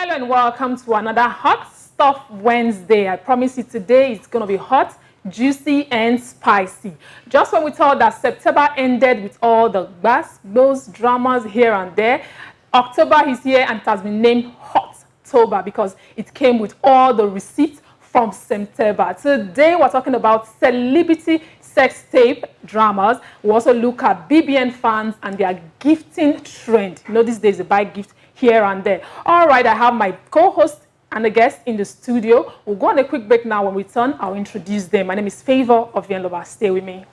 Hello and welcome to another Hot Stuff Wednesday. I promise you today it's going to be hot, juicy and spicy. Just when we thought that September ended with all the those dramas here and there, October is here and it has been named Hot-tober because it came with all the receipts from September. Today we're talking about celebrity sex tape dramas. We also look at BBN fans and their gifting trend. You know, these days they buy gifts here and there. All right, I have my co-host and a guest in the studio. We'll go on a quick break now. When we return, I'll introduce them. My name is Favor of Vienlover. Stay with me.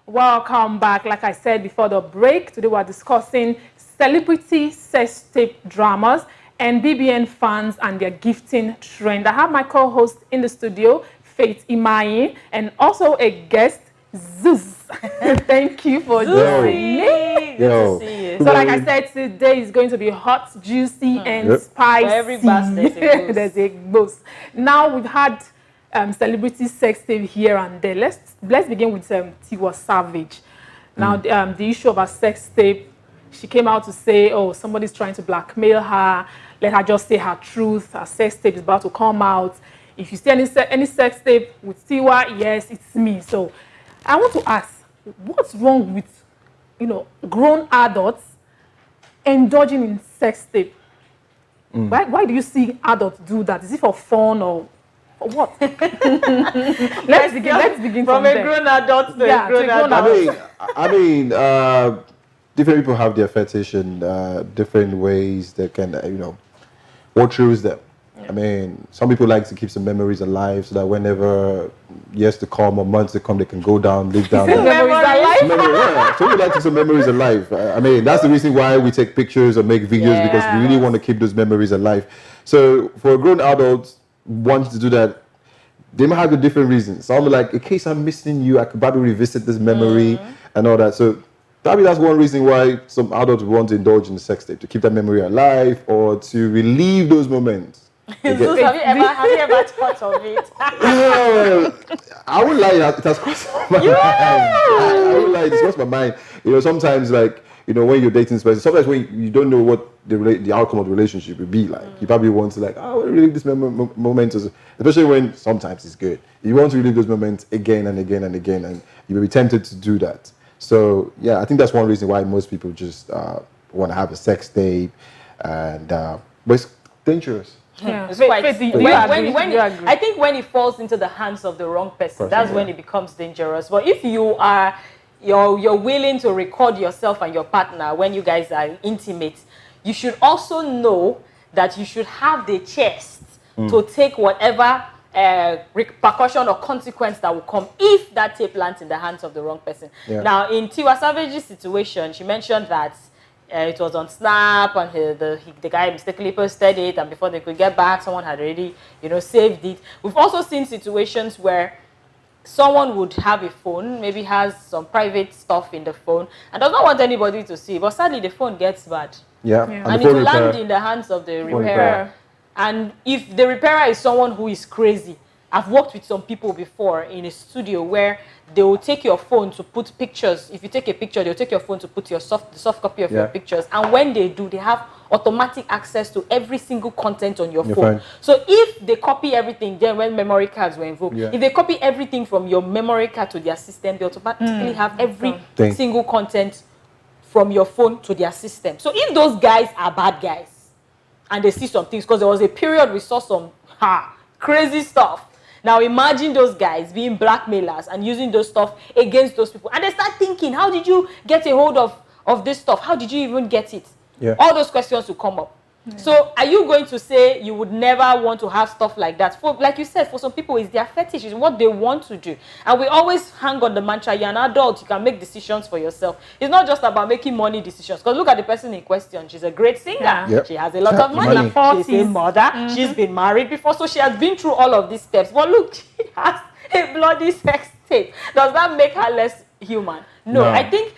Welcome back. Like I said before the break, today we're discussing celebrity sex tape dramas and BBN fans and their gifting trend. I have my co-host in the studio, Faith Imayi, and also a guest, Zeus. Thank you for joining me. Good to see you. So like I said, today is going to be hot, juicy, and spicy. For every bus, there's a boost. There's a boost. Now we've had celebrity sex tape here and there. Let's begin with Tiwa Savage. Now the issue of her sex tape, she came out to say, oh, somebody's trying to blackmail her. Let her just say her truth. Her sex tape is about to come out. If you see any sex tape with Tiwa, yes, it's me. So I want to ask, what's wrong with, grown adults indulging in sex tape? Why do you see adults do that? Is it for fun or what? let's begin from a grown adult to a grown adult. I mean, different people have their fetish and different ways they can, what thrills them. Yeah. I mean, some people like to keep some memories alive so that whenever years to come or months to come, they can go down, live down. Memories alive? Yeah, some people like to keep some memories alive. I mean, that's the reason why we take pictures or make videos, because we really want to keep those memories alive. So for a grown adult wanting to do that, they might have a different reasons. Some are like, in case I'm missing you, I could probably revisit this memory and all that. So that's one reason why some adults want to indulge in the sex tape, to keep that memory alive or to relieve those moments. Have you ever thought of it? I wouldn't lie, it has crossed my mind. I wouldn't lie, it's crossed my mind. Sometimes when you're dating this person, sometimes when you don't know what the outcome of the relationship will be like, you probably want to relive this moment, especially when sometimes it's good. You want to relive those moments again and again and again, and you will be tempted to do that. So yeah, I think that's one reason why most people just want to have a sex tape, and but it's dangerous. Yeah. It's quite. I think when it falls into the hands of the wrong person, that's when it becomes dangerous. But if you're willing to record yourself and your partner when you guys are intimate, you should also know that you should have the chest to take whatever repercussion or consequence that will come if that tape lands in the hands of the wrong person. Yeah. Now, in Tiwa Savage's situation, she mentioned that it was on Snap, and the guy mistakenly posted it, and before they could get back, someone had already, saved it. We've also seen situations where someone would have a phone, maybe has some private stuff in the phone, and does not want anybody to see, but sadly the phone gets bad. Yeah. And it will land in the hands of the repairer. And if the repairer is someone who is crazy, I've worked with some people before in a studio where they will take your phone to put pictures. If you take a picture, they'll take your phone to put the soft copy of your pictures. And when they do, they have automatic access to every single content on your phone. So if they copy everything, then when memory cards were invoked, if they copy everything from your memory card to their system, they automatically have every single content from your phone to their system. So if those guys are bad guys and they see some things, because there was a period we saw some crazy stuff. Now imagine those guys being blackmailers and using those stuff against those people. And they start thinking, how did you get a hold of this stuff? How did you even get it? Yeah. All those questions will come up. Yeah. So are you going to say you would never want to have stuff like that? For, like you said, for some people, it's their fetish, it's what they want to do. And we always hang on the mantra, you're an adult, you can make decisions for yourself. It's not just about making money decisions. Because look at the person in question. She's a great singer. Yeah. Yep. She has a lot of money. She's a mother. She's been married before. So she has been through all of these steps. But look, she has a bloody sex tape. Does that make her less human? No. I think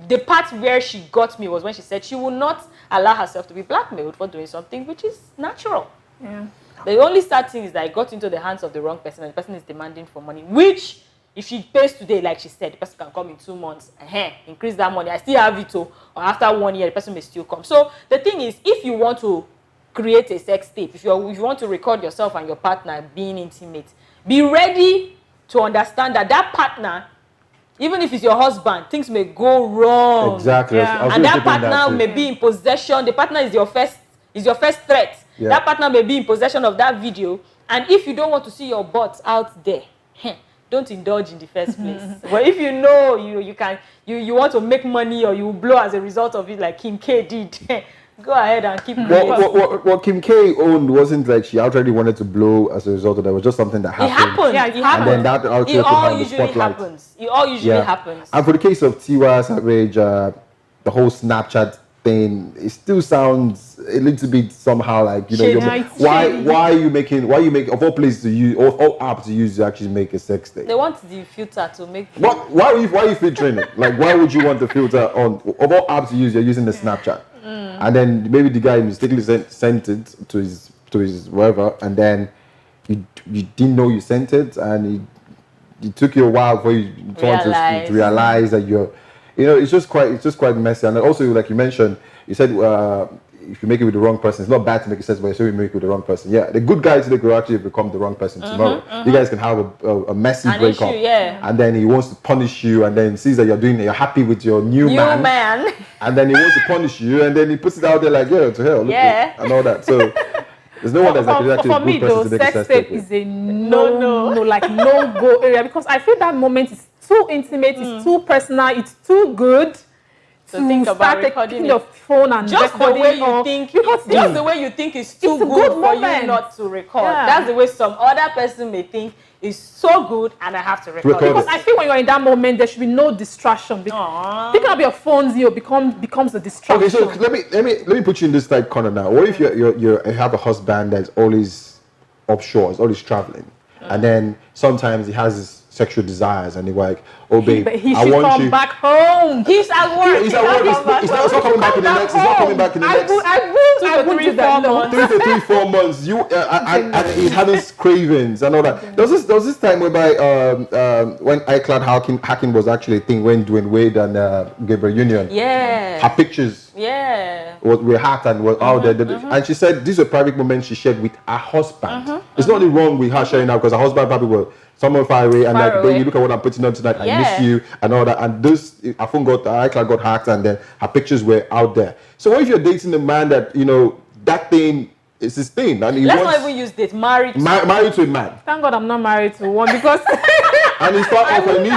the part where she got me was when she said she will not allow herself to be blackmailed for doing something which is natural. Yeah. The only sad thing is that it got into the hands of the wrong person, and the person is demanding for money, which if she pays today, like she said, the person can come in 2 months, increase that money, I still have it, or after 1 year, the person may still come. So the thing is, if you want to create a sex tape, if you want to record yourself and your partner being intimate, be ready to understand that that partner, even if it's your husband, things may go wrong. Exactly. Yeah. And that partner may be in possession. The partner is your first threat. Yeah. That partner may be in possession of that video. And if you don't want to see your butt out there, don't indulge in the first place. But if you know you want to make money, or you blow as a result of it, like Kim K did, go ahead and keep going. What Kim K owned wasn't like she outright wanted to blow as a result of that. It was just something that happened. It happened. Yeah, it and happened. then that actually it put all her on the usually spotlight. happens. It all usually happens. And for the case of Tiwa Savage, the whole Snapchat thing, it still sounds a little bit somehow like, you know, why are you making of all places to use, all apps to use to actually make a sex tape? They want the filter to make. Why are you filtering it? Like, why would you want the filter on? Of all apps to use, you're using the Snapchat, and then maybe the guy mistakenly sent it to his wherever, and then you didn't know you sent it, and it took you a while before you to realize that you're, you know, it's just quite messy. And also, like you mentioned, you said if you make it with the wrong person, it's not bad to make it sense, but you make it with the wrong person. Yeah, the good guy today could actually become the wrong person tomorrow. You guys can have a messy breakup, and then he wants to punish you, and then sees that you're happy with your new man, and then he wants to punish you, and then he puts it out there like, yeah, to hell, look and all that. So there's no one that's actually for me, though, sex tape is a no go area, because I feel that moment is too intimate, it's too personal, it's too good. So think about recording your phone and just the way you think, because just the way you think is too good for you not to record. Yeah. That's the way some other person may think is so good, and I have to record. Because I feel when you're in that moment, there should be no distraction. Picking up your phone, becomes a distraction. Okay, so let me put you in this type corner now. What if you have a husband that's always offshore, is always traveling, and then sometimes he has his sexual desires, and he's like, oh babe, I want you come back home. He's at work. He's at work. He's not coming back in the next. He's not coming back in the next. I will do that. 3 to 3, 4 months. And he's having cravings and all that. There was this time whereby when iCloud hacking was actually a thing, when Dwayne Wade and Gabriel Union, her pictures were hacked and were out there. And she said these were private moments she shared with her husband. There's nothing wrong with her sharing that, because her husband probably was somewhere far away, and like, baby, look at what I'm putting on tonight. I miss you and all that. And this, her phone iCloud got hacked, and then her pictures were out there. So what if you're dating a man that, you know, that thing is his thing, and let's not even use this. Married to a man. Thank God I'm not married to one, because and he's far off, and he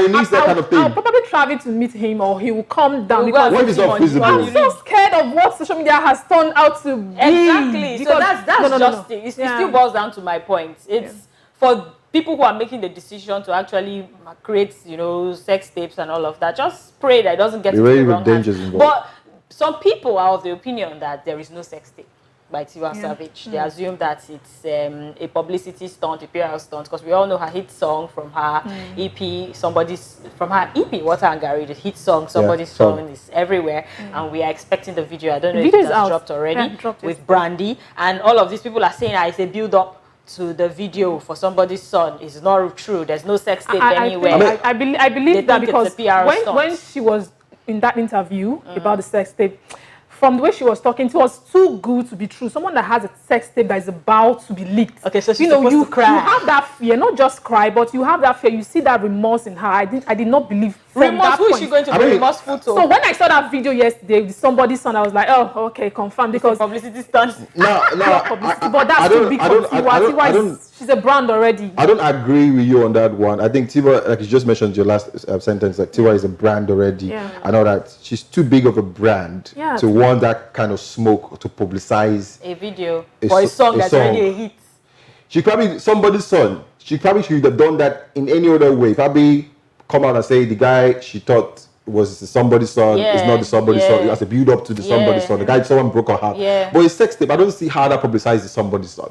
needs that kind of thing. I'll probably travel to meet him, or he will come down. What if it's not feasible? I'm so scared of what social media has turned out to be. Exactly. So that's just it. It still boils down to my point. It's for people who are making the decision to actually create, you know, sex tapes and all of that. Just pray that it doesn't get into the wrong hands. But some people are of the opinion that there is no sex tape by Tiwa Savage. They assume that it's a publicity stunt, a PR stunt, because we all know her hit song from her EP, Water and Gary, the hit song, somebody's song is everywhere, and we are expecting the video. I don't know if it has dropped already, with Brandy, and all of these people are saying it's a build-up to the video for somebody's son. Is not true. There's no sex tape anywhere. I believe that, because when she was in that interview about the sex tape, from the way she was talking, it was too good to be true. Someone that has a sex tape that is about to be leaked. Okay, so she's supposed to cry. You have that fear, not just cry, but you have that fear. You see that remorse in her. I did not believe. Remorse? Who is she going to be remorseful to? So when I saw that video yesterday with somebody's son, I was like, oh, okay, confirmed, because publicity stunts. No, but that's too big for Tiwa. She's a brand already. I don't agree with you on that one. I think Tiwa, like you just mentioned your last sentence, like Tiwa is a brand already. I know that she's too big of a brand to want that kind of smoke to publicize a video or a song that's already a hit. She probably, somebody's son, she probably should have done that in any other way. Probably come out and say the guy she thought was somebody's son is not the somebody's son. It has a build up to the somebody's son. The guy, someone broke her heart. But a sex tape, I don't see how that publicizes somebody's son.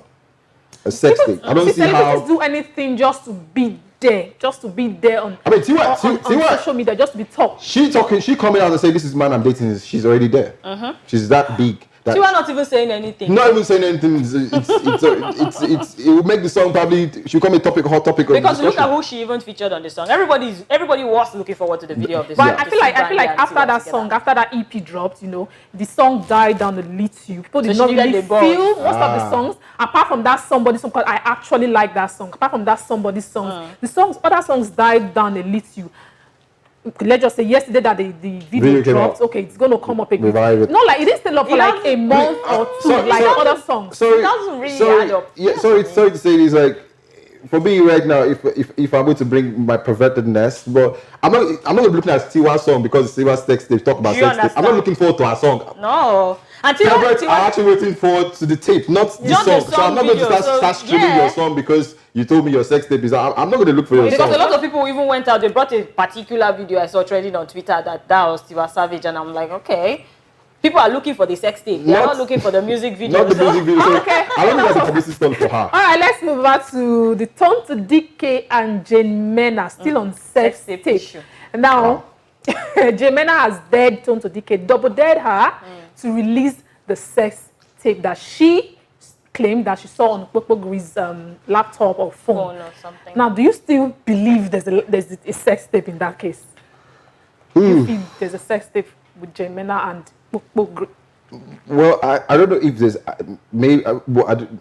A sex tape. I don't see how. Do anything just to be there, on. I mean, Tiwa, social media, just to be talked. She coming out and say, this is man I'm dating. She's already there. She's that big. That, you are not even saying anything. Not even saying anything. It will make the song probably should become a hot topic of Because look discussion. at who she even featured on the song. Everybody was looking forward to the video of this But song. I feel like after that song, after that EP dropped, you know, the song died down a little. People did not really feel most of the songs. Apart from that Somebody song, because I actually like that song. Apart from that Somebody songs, other songs died down a little. Let's just say yesterday that the video dropped. Okay, it's going to come up again. Not like it didn't stay up for like a month or two, other songs. It doesn't really add up. Yeah, sorry to say this, like, for me right now, if I'm going to bring my pervertedness, but I'm not looking at Tiwa's song because Tiwa's sex tape talk about sex tape. I'm not looking forward to her song. No. I'm actually waiting forward to the tape, not the song. So I'm not going to start streaming your song because you told me your sex tape is. I'm not going to look for your song. Because a lot of people even went out. They brought a particular video I saw trending on Twitter that was Tiwa Savage, and I'm like, okay. People are looking for the sex tape. They're not looking for the music video. Not the music video. So okay. I don't think that's a publicity stunt for her. All right, let's move back to the Tonto DK and Jane Mena still on sex tape issue. Now, Jane Mena has dared Tonto DK, double dared her to release the sex tape that she claimed that she saw on Popo Gree's laptop or phone or something. Now, do you still believe there's a sex tape in that case? Do you feel there's a sex tape with Jane Mena and Popo Gree? Well, I don't know if there's I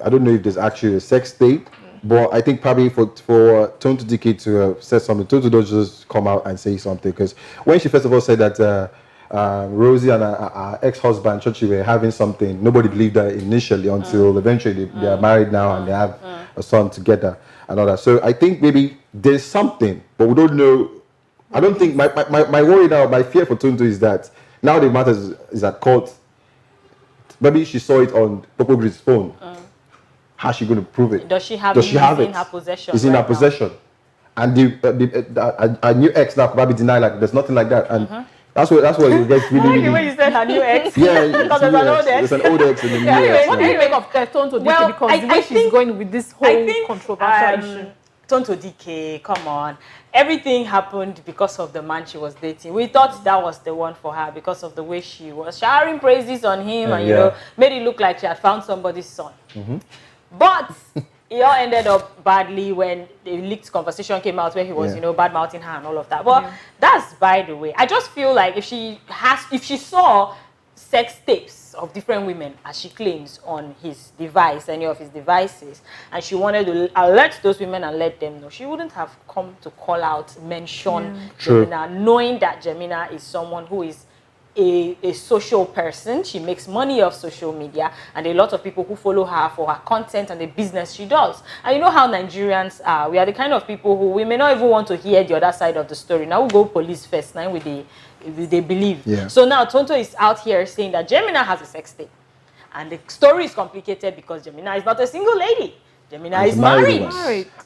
don't know if there's actually a sex tape, but I think probably for Tonto DK to have said something, Tonto don't just come out and say something, because when she first of all said that Rosie and her ex-husband Chochi were having something, nobody believed that initially until eventually they are married now and they have a son together and all that. So I think maybe there's something, but we don't know. I don't think my worry now, my fear for Tonto is that now the matter is at court. Maybe she saw it on Popo Gree's phone. How's she going to prove it? Does she have it in her possession? It's in her possession. And a new ex now probably deny like there's nothing like that. And that's what it gets really. The way you said her new ex. Yeah, because there's an old ex. There's an old ex and a new Anyway, ex. what do you make of Tonto DK? Because the way she's going with this whole controversial issue. Tonto DK, come on. Everything happened because of the man she was dating. We thought that was the one for her because of the way she was showering praises on him and, you know, made it look like she had found somebody's son. But it all ended up badly when the leaked conversation came out where he was, you know, bad-mouthing her and all of that. But that's by the way. I just feel like if she saw sex tapes of different women, as she claims, on his device, any of his devices, and she wanted to alert those women and let them know, she wouldn't have come to call out, mention Jemina, knowing that Jemina is someone who is a social person. She makes money off social media, and a lot of people who follow her for her content and the business she does. And you know how Nigerians are. We are the kind of people who we may not even want to hear the other side of the story. Now we go police first, now they believe. So now Tonto is out here saying that Jemina has a sex tape. And the story is complicated because Jemina is not a single lady. Jemina is married.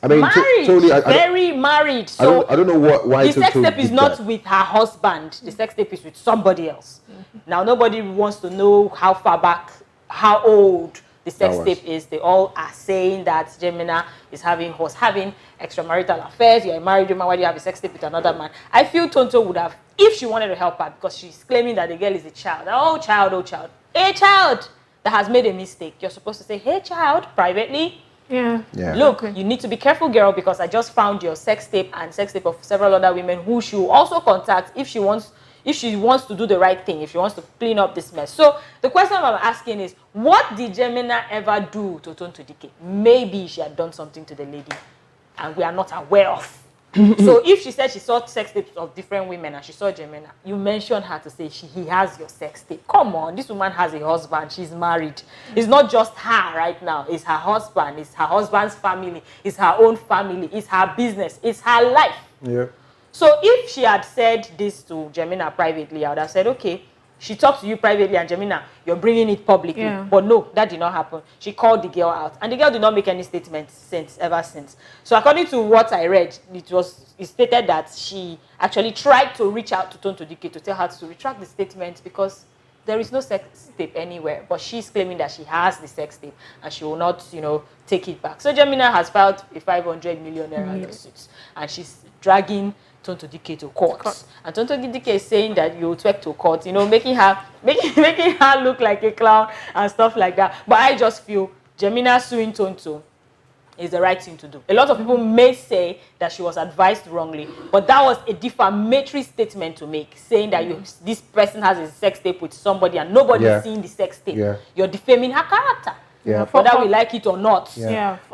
I mean, totally, very married. So I don't know why the sex tape is not with her husband. The sex tape is with somebody else. Now, nobody wants to know how far back, how old the sex tape is. They all are saying that Jemina was having extramarital affairs. You're a married woman, why do you have a sex tape with another man? I feel Tonto would have, if she wanted to help her, because she's claiming that the girl is a child. Oh, child. A child that has made a mistake. You're supposed to say, hey, child, privately. Look, you need to be careful, girl, because I just found your sex tape and sex tape of several other women who she will also contact if she wants to do the right thing, if she wants to clean up this mess. So the question I'm asking is, what did Jemina ever do to Tonto DK? Maybe she had done something to the lady and we are not aware of. So if she said she saw sex tapes of different women and she saw Jemina, you mentioned her to say he has your sex tape. Come on, this woman has a husband, she's married. It's not just her right now, it's her husband, it's her husband's family, it's her own family, it's her business, it's her life. So if she had said this to Jemina privately, I would have said, okay, she talked to you privately and Jemina, you're bringing it publicly. But no, that did not happen. She called the girl out and the girl did not make any statements ever since. So according to what I read, it stated that she actually tried to reach out to Tonto DK to tell her to retract the statement because there is no sex tape anywhere, but she's claiming that she has the sex tape and she will not, you know, take it back. So Gemina has filed a 500 million naira lawsuit, and she's dragging Tonto Dike to court. And Tonto Dike is saying that you take to court, you know, making her look like a clown and stuff like that. But I just feel Gemina suing Tonto is the right thing to do. A lot of people may say that she was advised wrongly, but that was a defamatory statement to make, saying that this person has a sex tape with somebody and nobody is seeing the sex tape. You're defaming her character. Whether we like it or not.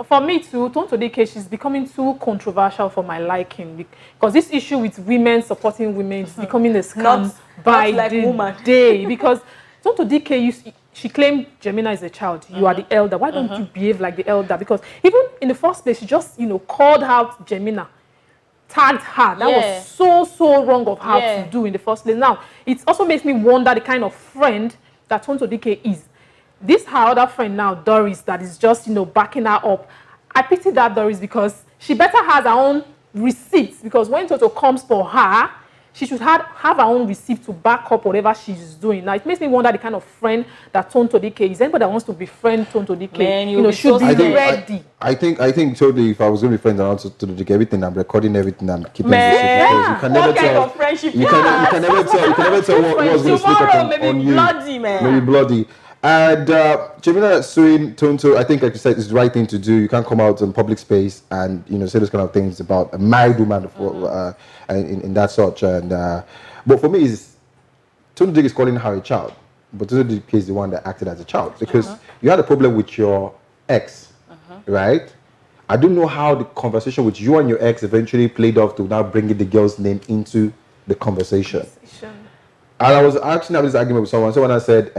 For me too, Tonto Dike, she's becoming too controversial for my liking, because this issue with women supporting women is becoming a scam by not like the day. Because Tonto Dike, she claimed Gemina is a child. You are the elder. Why don't you behave like the elder? Because even in the first place, she just, you know, called out Gemina, tagged her. That was so wrong of her to do in the first place. Now, it also makes me wonder the kind of friend that Tonto Dike is. This her other friend now, Doris, that is just, you know, backing her up. I pity that Doris, because she better has her own receipts, because when Tonto comes for her, she should have her own receipt to back up whatever she's doing. Now, it makes me wonder the kind of friend that Tonto Dike is. Anybody that wants to befriend Tonto Dike, you know, should be ready. I think totally, if I was going to be friends around Tonto Dike, everything, I'm recording everything and keeping it because you can never tell. You can never tell what's going to sneak up on you. Bloody, man. Maybe bloody. And Gemina suing Tonto, I think, like you said, is the right thing to do. You can't come out in public space and, you know, say those kind of things about a married woman in that such. And but for me, Tonto Dike is calling her a child, but Tonto Dike is the one that acted as a child, because you had a problem with your ex, right? I don't know how the conversation with you and your ex eventually played off to now bringing the girl's name into the conversation. And I was actually having this argument with someone. Someone has said,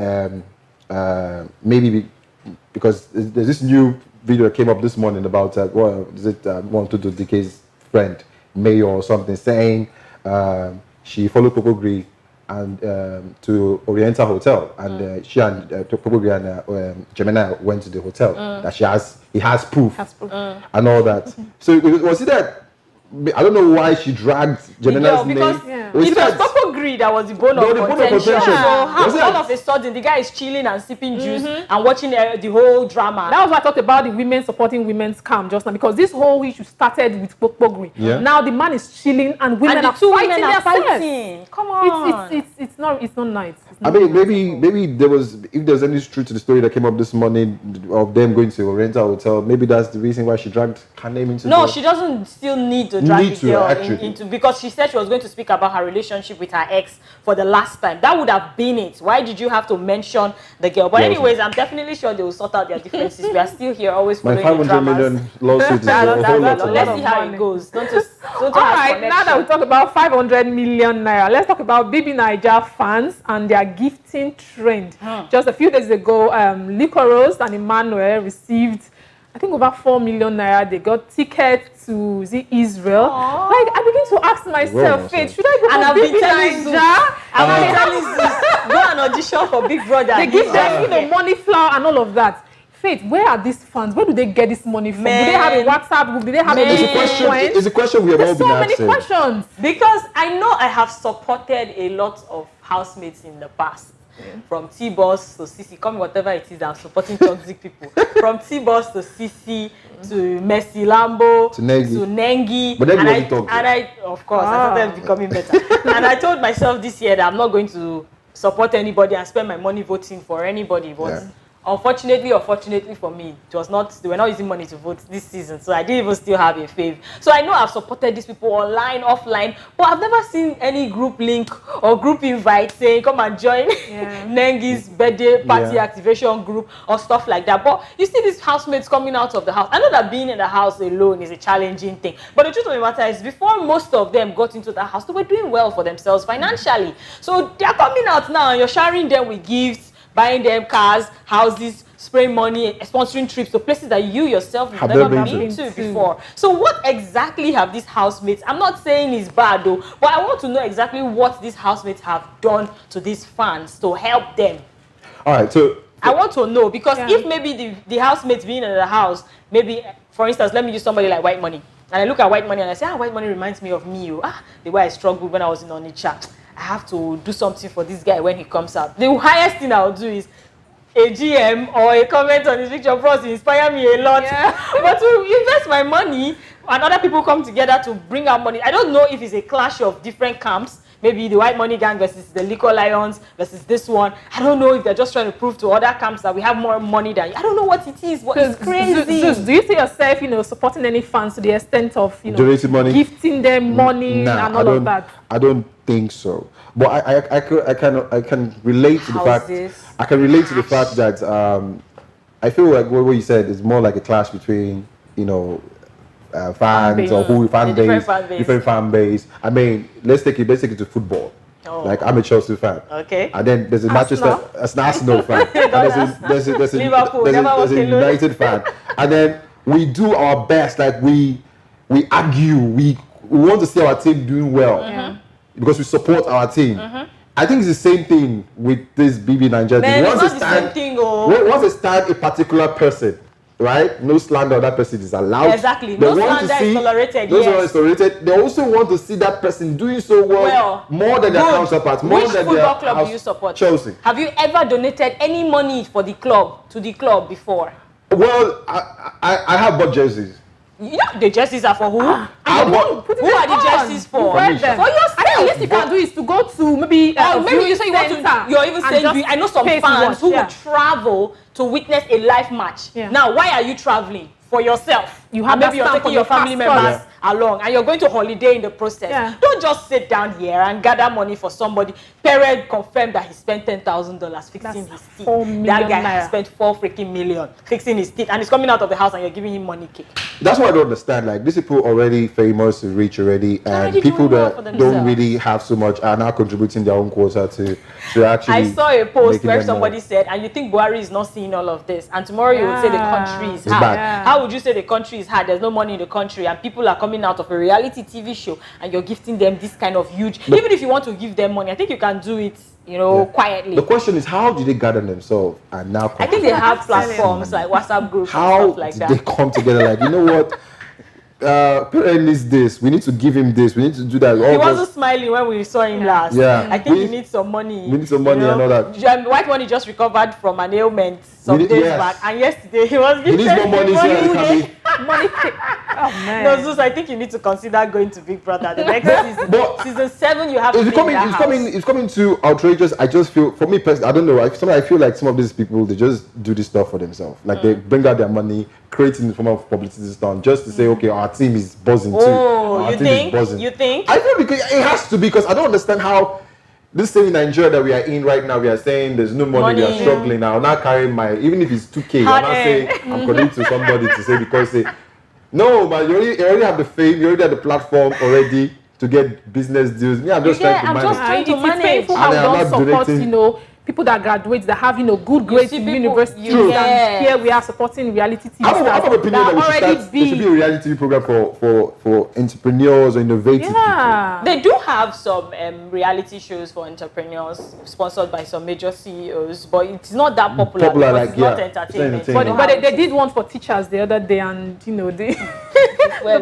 maybe because there's this new video that came up this morning about one Tonto Dike's friend, Mayor or something, saying she followed Popogri and to Oriental Hotel, and she and Popogri and Gemina went to the hotel. That he has proof and all that. So was it that? I don't know why she dragged Gemina's name. It was Popogri that was the bone of contention. So how all of a sudden the guy is chilling and sipping juice and watching the whole drama. That was why I talked about the women supporting women's scam just now, because this whole issue started with Popogri. Now the man is chilling and women are fighting. Come on, it's not nice. I mean, maybe if there's any truth to the story that came up this morning of them going to Oriental Hotel, maybe that's the reason why she dragged her name into. No, she doesn't still need to drag the girl into, because she said she was going to speak about her relationship with her ex for the last time. That would have been it. Why did you have to mention the girl? But anyways, I'm definitely sure they will sort out their differences. We are still here, always following the dramas. My 500 million lawsuit is a whole lot of Let's see how it goes. Don't all right, now that we talk about 500 million naira, let's talk about Baby Naija fans and their gifting trend. Just a few days ago, Licoros and Emmanuel received, I think, over 4 million naira. They got tickets to Israel. Like, I begin to ask myself, Faith, should I go to Baby Naija? I'm telling you, go and audition for Big Brother. They give them, you know, money, flour, and all of that. Faith, where are these funds? Where do they get this money from? Do they have a WhatsApp group? Do they have a question? It's a question we have all been asking. So many questions. Because I know I have supported a lot of housemates in the past. From T-Boss to CC, come whatever it is, I'm supporting toxic people. From T-Boss to CC to Messi Lambo to Nengi. But then I of course, I started becoming better. And I told myself this year that I'm not going to support anybody and spend my money voting for anybody. But unfortunately or fortunately for me, they were not using money to vote this season, so I didn't even still have a fave. So I know I've supported these people online, offline, but I've never seen any group link or group invite saying come and join Nengi's birthday party activation group or stuff like that. But you see these housemates coming out of the house. I know that being in the house alone is a challenging thing, but the truth of the matter is, before most of them got into the house, they were doing well for themselves financially. So they're coming out now and you're sharing them with gifts, buying them cars, houses, spraying money, sponsoring trips to places that you yourself have never been to before. So what exactly have these housemates, I'm not saying it's bad though, but I want to know exactly what these housemates have done to these fans to help them. All right, so I want to know, because if maybe the housemates being in the house, maybe, for instance, let me use somebody like White Money. And I look at White Money and I say, White Money reminds me of me. The way I struggled when I was in Onitsha. I have to do something for this guy when he comes out. The highest thing I'll do is a GM or a comment on his picture. Bros, inspire me a lot. Yeah. But to invest my money and other people come together to bring out money. I don't know if it's a clash of different camps. Maybe the White Money Gang versus the Liquor Lions versus this one. I don't know if they're just trying to prove to other camps that we have more money than you. I don't know what it is, but it's crazy. Do you see yourself, supporting any fans to the extent of, donating money, gifting them money and all of that? I don't think so. But I can relate to the fact. I can relate to the fact that I feel like what you said is more like a clash between fans or different fan base. I mean, let's take it to football. Oh. Like I'm a Chelsea fan. Okay. And then there's a Manchester, as an Arsenal fan. And there's a United fan. And then we do our best. Like we argue. We want to see our team doing well because we support our team. I think it's the same thing with this BB Nigeria. Once they start a particular person, right? No slander of that person is allowed. Exactly. No slander is tolerated. Is tolerated. They also want to see that person doing so well more than their counterparts. Which football club do you support? Chelsea. Have you ever donated any money for the club to the club before? Well, I have bought jerseys. Yeah, the jerseys are for who? Who are the jerseys for? For yourself. I think the least you can do is to go to maybe you say you want to. You're even saying I know some fans who would travel to witness a live match. Yeah. Now, why are you traveling? For yourself. You have maybe you're taking your family members along and you're going to holiday in the process. Yeah. Don't just sit down here and gather money for somebody. Parent confirmed that he spent $10,000 fixing his teeth. That guy has spent $4 freaking million fixing his teeth and he's coming out of the house and you're giving him money cake. That's what I don't understand. Like, these people already famous, rich already, and people that don't really have so much are now contributing their own quota to actually. I saw a post where somebody said, and you think Buhari is not seeing all of this, and tomorrow you would say the country is hard. How would you say the country is hard? There's no money in the country, and people are coming out of a reality TV show, and you're gifting them this kind of huge. Even if you want to give them money, I think you can do it, quietly. The question is, how do they gather themselves and now? I think they have platforms like WhatsApp groups and stuff like that. How do they come together? Like, you know what? Parent needs this. We need to give him this. We need to do that. He wasn't smiling when we saw him last. Yeah, I think he needs some money. We need some money and all that. White Money just recovered from an ailment some days back, and yesterday he was giving more money. Money. Oh man. No, Zeus, I think you need to consider going to Big Brother the next season. But season 7, you have to be in that house. It's coming too outrageous. I just feel, for me personally, I don't know. I feel like some of these people, they just do this stuff for themselves. Like they bring out their money, creating the form of publicity stunt, just to say, okay, our team is buzzing too. Oh, you think? You think? I feel because it has to be, because I don't understand how. This thing in Nigeria that we are in right now, we are saying there's no money, we are struggling. I'm not carrying even if it's 2K, I'm not saying I'm connecting to somebody to say, because no, but you already have the fame, you already have the platform already to get business deals. Me, I'm just trying to manage. It's painful how we don't support, people that graduate, that have, good grades in university. And here we are supporting reality TV stars. I have an opinion that there should be a reality TV program for entrepreneurs or innovative people. They do have some reality shows for entrepreneurs sponsored by some major CEOs, but it's not that popular because it's not entertainment. But they did one for teachers the other day, and the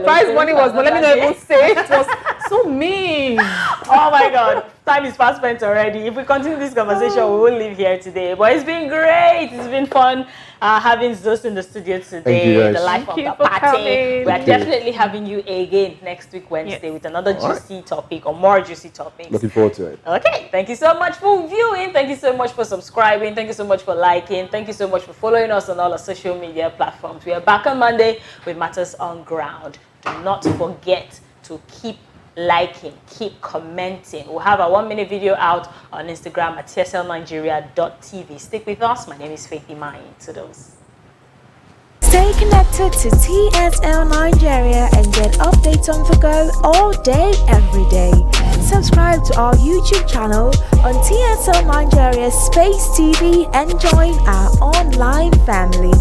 prize money was, but let me not even say it was so mean. Oh my God. Time is fast spent already. If we continue this conversation, we will leave here today. But it's been great. It's been fun having Zeus in the studio today. The life of the party. We are definitely having you again next week, Wednesday, with another juicy topic or more juicy topics. Looking forward to it. Okay. Thank you so much for viewing. Thank you so much for subscribing. Thank you so much for liking. Thank you so much for following us on all our social media platforms. We are back on Monday with Matters on Ground. Do not forget to keep liking, keep commenting. We'll have a 1-minute video out on Instagram at TSLNIGERIA.TV. Stick with us. My name is Faith Imai. Toodles. Stay connected to TSL Nigeria and get updates on the go all day, every day. Subscribe to our YouTube channel on TSL Nigeria Space TV and join our online family.